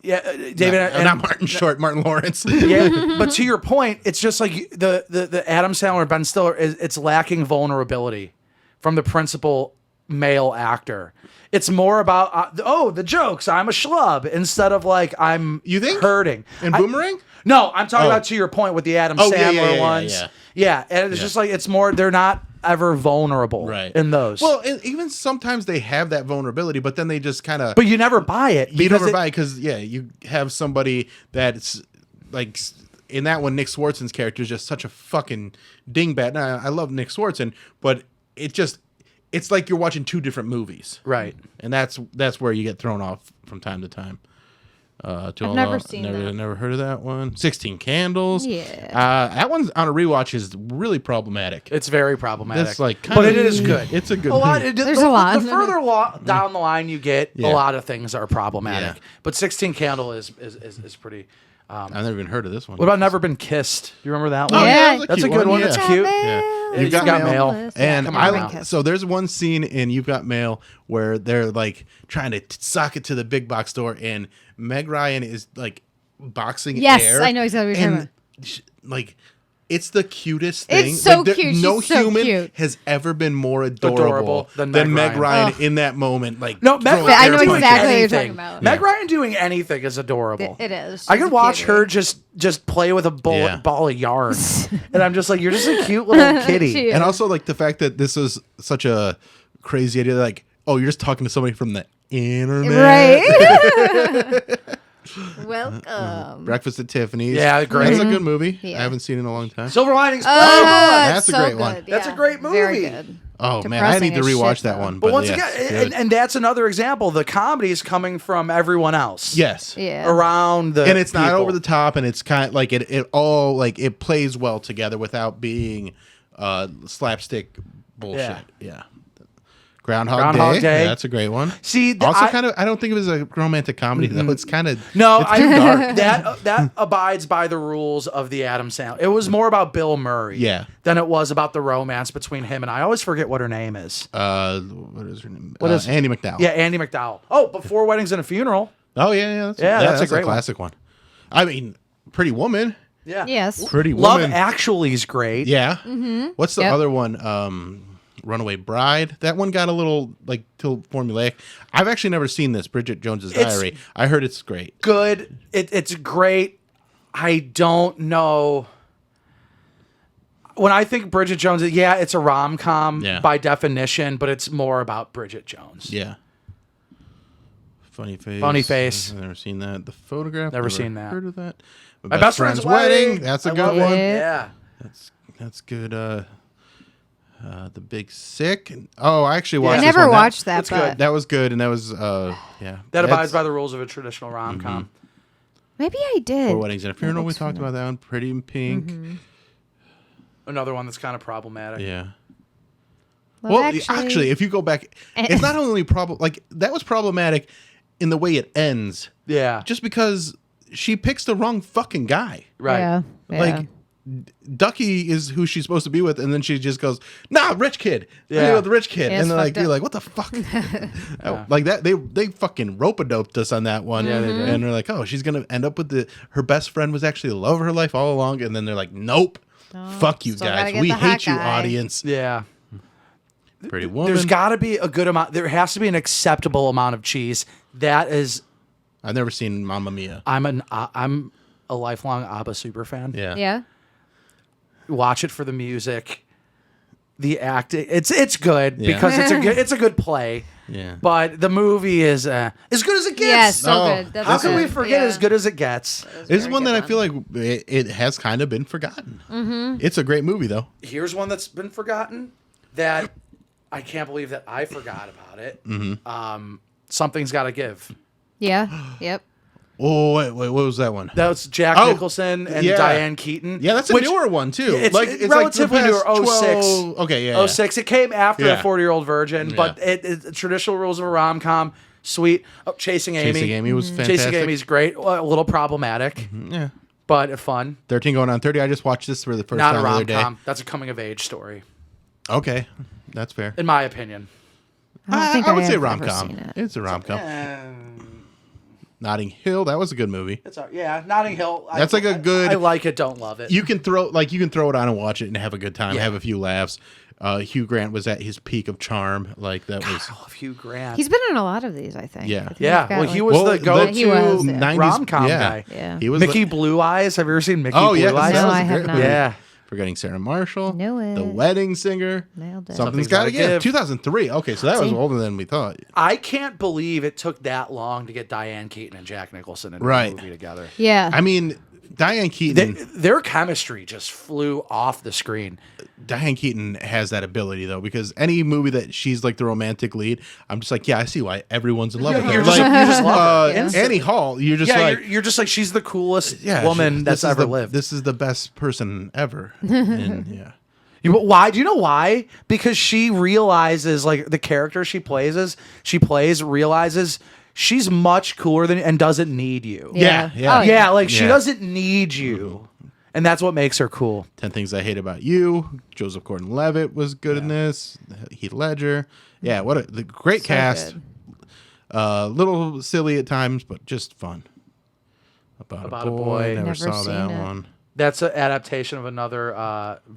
yeah, David. Not Martin Short. Martin Lawrence. Yeah, but to your point, it's just like the Adam Sandler, Ben Stiller. It's lacking vulnerability from the principal male actor. It's more about the jokes. I'm a schlub instead of like I'm. You think? Hurting And Boomerang? No, I'm talking Oh. about to your point with the Adam Oh, Sandler yeah, ones. Yeah, and it's just like it's more. They're not ever vulnerable in those. Well, and even sometimes they have that vulnerability, but then they just kind of. but you never buy it. You because never it- buy because you have somebody that's like in that one. Nick Swartzen's character is just such a fucking dingbat. Now, I love Nick Swartzen, but it's like you're watching two different movies, Right. and that's where you get thrown off from time to time. I've never seen that. Never heard of that one. 16 Candles. Yeah. That one on a rewatch is really problematic. It's very problematic. It's like, but it is good. It's a good. A lot. movie. There's a lot. The further down the line you get, Yeah. a lot of things are problematic. Yeah. But 16 Candle is pretty. I've never even heard of this one. What about Never Been Kissed? Do you remember that Oh, one? Yeah. that was That's a cute good one. Yeah. That's cute. Yeah. You've got Mail. And Come on, Kiss. so there's one scene in You've Got Mail where they're like trying to sock it to the big box store, and Meg Ryan is like boxing Yes, air. I know exactly what you're and like it's the cutest thing. It's so Like, cute. No She's so human cute. has ever been more adorable than than Meg Meg Ryan. Ryan in that moment. Like No, Meg throwing Ryan. I know doing exactly what you're anything. talking about. Meg Ryan doing anything is adorable. It is. I She's could a watch cutie. her just play with a Yeah. ball of yarn, and I'm just like, you're just a cute little kitty. She is. And also like the fact that this was such a crazy idea, like, oh, you're just talking to somebody from the internet. Right. Welcome. Breakfast at Tiffany's. Yeah, great. That's a good movie. Yeah. I haven't seen it in a long time. Silver Linings. that's it's a great one. good. That's a Yeah. great Very movie. good. Oh man, I need to Depressing as rewatch shit, that though. one. But once yeah, again, good. and that's another example. The comedy is coming from everyone else. yes, Yeah. Around the and it's not people. over the top, and it's kind of like it all like it plays well together without being slapstick bullshit. Yeah. Groundhog Day. Yeah, that's a great one. See, Also, kind of, I don't think of it as a romantic comedy though. It's kind of No, it's too dark. that abides by the rules of the Adam Sandler. It was more about Bill Murray, Yeah. than it was about the romance between him and I always forget what her name is. What is her name? What is- Andy McDowell? Yeah, Andy McDowell. Oh, Before Weddings and a Funeral. Oh yeah. That's a great one. classic one. I mean, Pretty Woman. Yeah. Yes. Pretty Love Woman. Actually is great. Yeah. What's the Yep. other one? Runaway Bride. That one got a little like too formulaic. I've actually never seen this. Bridget Jones's Diary. I heard it's great. Good. It's great. I don't know. When I think Bridget Jones, yeah, it's a rom-com Yeah. by definition, but it's more about Bridget Jones. Yeah. Funny Face. Funny Face. I've never seen that. The Photograph. Never seen that. Heard of that? My best friend's wedding. That's a I good love one. it. Yeah. Yeah. That's good. The Big Sick. Oh, I actually watched. I this never one. watched that, that's but good. That was good, and that was yeah. That abides by the rules of a traditional rom-com. maybe I did. Four Weddings and a Funeral. We looks talked about that one. Pretty in Pink. Another one that's kind of problematic. Yeah. Love Well, actually, if you go back, it's not only like that was problematic in the way it ends, Yeah. just because she picks the wrong fucking guy. Right. Yeah. Like Ducky is who she's supposed to be with, and then she just goes, "Nah, rich kid, yeah, with the rich kid," Yeah, and it's you're fucked like, "What the fuck?" Like that, they fucking rope-a-doped us on that one, Yeah, they did. and they're like, "Oh, she's gonna end up with her best friend was actually the love of her life all along," and then they're like, "Nope, fuck you still gotta guys, get we the hot hate you, guy." audience." Yeah. Pretty Woman. There's got to be a good amount. There has to be an acceptable amount of cheese. That is, I've never seen Mamma Mia. I'm a lifelong ABBA super fan. Yeah, Yeah. Watch it for the music, the acting. It's good Yeah. because it's a good play. yeah. But the movie is as good as it gets. Yeah, so Oh, good. That's How can we good. forget Yeah. as good as it gets? This is Very one good that I feel like it has kind of been forgotten. Mm-hmm. It's a great movie though. Here's one that's been forgotten that I can't believe that I forgot about it. Mm-hmm. Something's got to give. Yeah. Yep. Oh wait, what was that one? That was Jack Oh, Nicholson and yeah. Diane Keaton. Yeah, that's a which- newer one too. It's it's relatively like the newer. past 06. 12 Okay, yeah. 06. It came after Yeah. the 40-Year-Old Virgin, but it traditional rules of a rom-com. Sweet. Oh, Chasing Amy. Chasing Amy was fantastic. Chasing Amy's great. A little problematic, Yeah. but fun. 13 going on 30. I just watched this for the first Not a time the other day. rom-com. That's a coming-of-age story, Okay, that's fair. in my opinion. I don't think I would say have ever rom-com. seen it. It's a rom-com. Notting Hill, that was a good movie. Yeah, Notting Hill. That's like a good- I like it. Don't love it. You can throw it on and watch it and have a good time, Yeah. have a few laughs. Hugh Grant was at his peak of charm. Like that was. I love Hugh Grant. He's been in a lot of these, I think. Yeah. I think Yeah, he's got, well, he like- was Well, the go-to he was, yeah. 90s rom-com guy. Yeah. He was Mickey Blue Eyes. Have you ever seen Mickey Oh Blue yeah, Eyes? No, was I a have great not. movie. Yeah. Forgetting Sarah Marshall. Knew it. The Wedding Singer. Nailed it. Something's Gotta Give. 2003. Okay, so that was See? older than we thought. I can't believe it took that long to get Diane Keaton and Jack Nicholson in Right. a movie together. Yeah. I mean, Diane Keaton. Their chemistry just flew off the screen. Diane Keaton has that ability though, because any movie that she's like the romantic lead, I'm just like, yeah, I see why everyone's in love with her. You just love her. Yeah. Annie Hall, you're just Yeah, like, you're just like, she's the coolest yeah, woman that's this is ever the- lived. This is the best person ever. And yeah. Why? Do you know why? Because she realizes, like, the character she plays realizes she's much cooler than and doesn't need you. Yeah, yeah. Oh, Yeah, like she Yeah. doesn't need you. And that's what makes her cool. 10 Things I Hate About You. Joseph Gordon-Levitt was good in this. Heath Ledger. Yeah, the great So cast. good. Little silly at times, but just fun. About a Boy. Never saw seen that it. one. That's an adaptation of another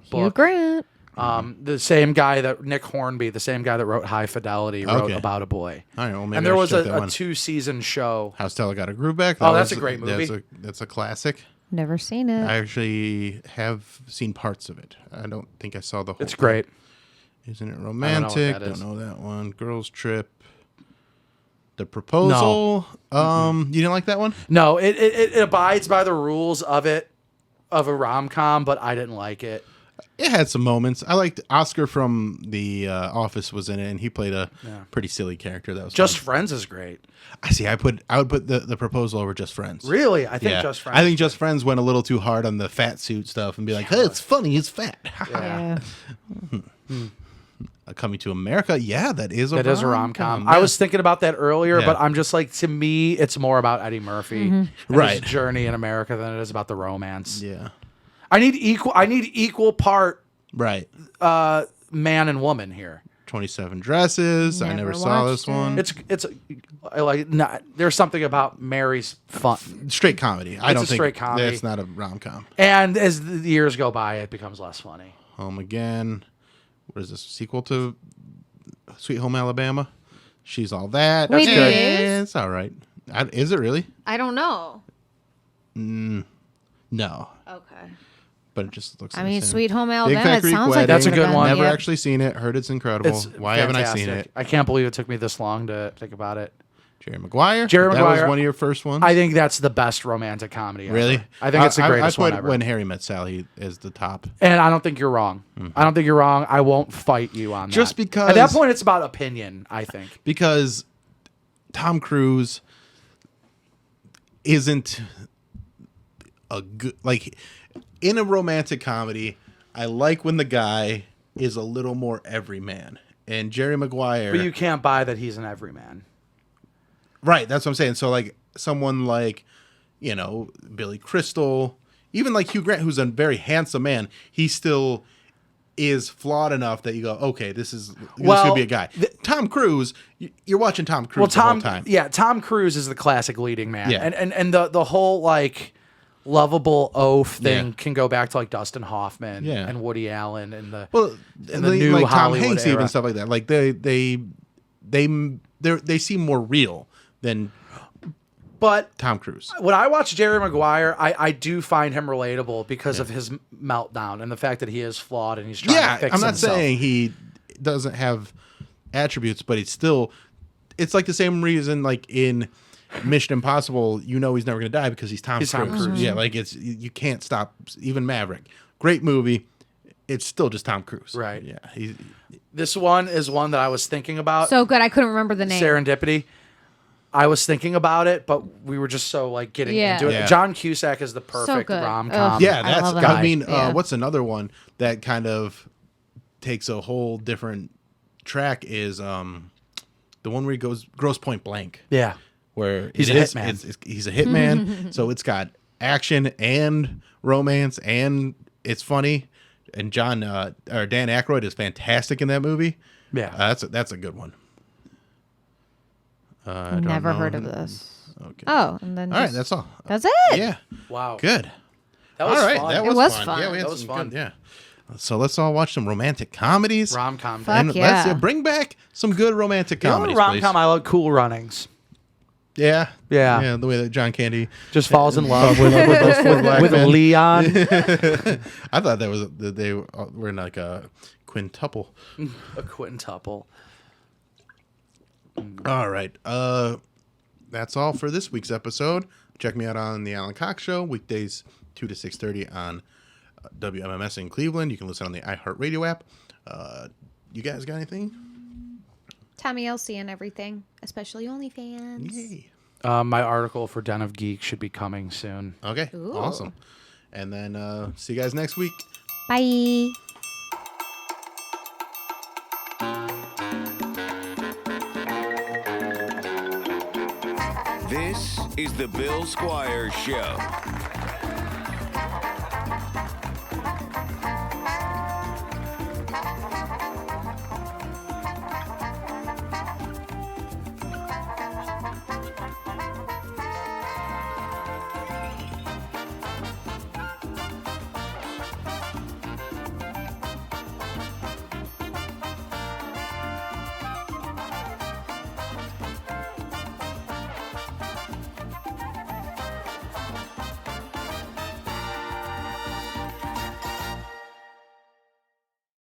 Hugh book. Grant. The same guy that Nick Hornby, the same guy that wrote High Fidelity, wrote Okay. About a Boy. All right, well, maybe And there I was should check that a one. 2-season show. How Stella Got Her Groove Back. Oh, that's a great movie. That's a classic. Never seen it. I actually have seen parts of it. I don't think I saw the whole It's thing. great. Isn't it I romantic? don't know what that is. Don't know that one. Girls Trip. The Proposal. You didn't like that one? No, it abides by the rules of a rom-com, but I didn't like it. It had some moments. I liked Oscar from The Office was in it, and he played a pretty silly character. That was Just fun. Friends is great. I see. I would put the Proposal over Just Friends. Really? I think Yeah. Just Friends. I think Just Friends went a little too hard on the fat suit stuff and be like, hey, it's funny, he's fat. Yeah. Coming to America, yeah, that is a That rom-com. is a rom-com. Yeah. I was thinking about that earlier, Yeah. but I'm just like, to me, it's more about Eddie Murphy and Right. his journey in America than it is about the romance. Yeah. I need equal part Right. man and woman here. 27 Dresses. I Never never saw watched this one. I like not, there's something about Mary's fun. Straight comedy. I It's don't a think straight comedy. That's not a rom-com. And as the years go by, it becomes less funny. Home Again. What is this? Sequel to Sweet Home Alabama? She's All That. Wait, That's good. it is? It's all right. Is it really? I don't know. No. Okay. But it just looks I the mean, same. Sweet Home Big Alabama. Fat It Greek sounds like Wedding. That's a it good could've one. been, Never yeah. actually seen it. Heard it's incredible. It's Why haven't I seen fantastic. it? I can't believe it took me this long to think about it. Jerry Maguire. Jerry That Maguire. was one of your first ones. I think that's the best romantic comedy ever. Really? I think it's the greatest I one put ever. When Harry Met Sally as the top. And I don't think you're wrong. I don't think you're wrong. I won't fight you on that. Just because- At that point, it's about opinion, I think. Because Tom Cruise isn't a good, like, in a romantic comedy, I like when the guy is a little more everyman. And Jerry Maguire. But you can't buy that he's an everyman. Right, that's what I'm saying. So, like, someone like, Billy Crystal, even like Hugh Grant, who's a very handsome man, he still is flawed enough that you go, okay, this could be a guy. Tom Cruise, you're watching Tom Cruise the whole time. Yeah, Tom Cruise is the classic leading man. Yeah. And the whole like lovable oath thing Yeah. can go back to like Dustin Hoffman Yeah. and Woody Allen and the new like Tom Hollywood Hanks era. even stuff like that. Like they seem more real than But Tom Cruise. when I watch Jerry Maguire, I do find him relatable because of his meltdown and the fact that he is flawed and he's trying to fix I'm not himself. saying he doesn't have attributes, but it's like the same reason like in Mission Impossible, he's never going to die because he's Tom Cruise. Tom Cruise. Yeah, like you can't stop. Even Maverick, great movie. It's still just Tom Cruise. Right. Yeah. This one is one that I was thinking about. So good. I couldn't remember the name. Serendipity. I was thinking about it, but we were just so like getting into it. Yeah. John Cusack is the perfect good. rom-com. Yeah, I that's. love I it. mean, Yeah. what's another one that kind of takes a whole different track is the one where he goes Gross Point Blank. Yeah. Where He's a hitman. He's a hitman, so it's got action and romance, and it's funny. And Dan Aykroyd is fantastic in that movie. Yeah. That's a good one. I don't Never know. heard of this. Okay. Oh, and then All right, just- that's all. That's it. Yeah. Wow. Good. That was all right, fun. that It was was fun. fun. Yeah, we had That was some fun. good. Yeah. So let's all watch some romantic comedies. Rom-com. Fuck And yeah. let's bring back some good romantic The only comedies, rom-com please. I like Cool Runnings. Yeah. Yeah. Yeah, the way that John Candy Just falls in love with those four black with men. Leon. I thought that they were in like a quintuple. A quintuple. All right. That's all for this week's episode. Check me out on the Alan Cox Show, weekdays 2 to 6:30 on WMMS in Cleveland. You can listen on the iHeartRadio app. You guys got anything? Tommi LC and everything, especially OnlyFans. Yay. My article for Den of Geek should be coming soon. Okay. Ooh. Awesome. And then see you guys next week. Bye. This is the Bill Squire Show.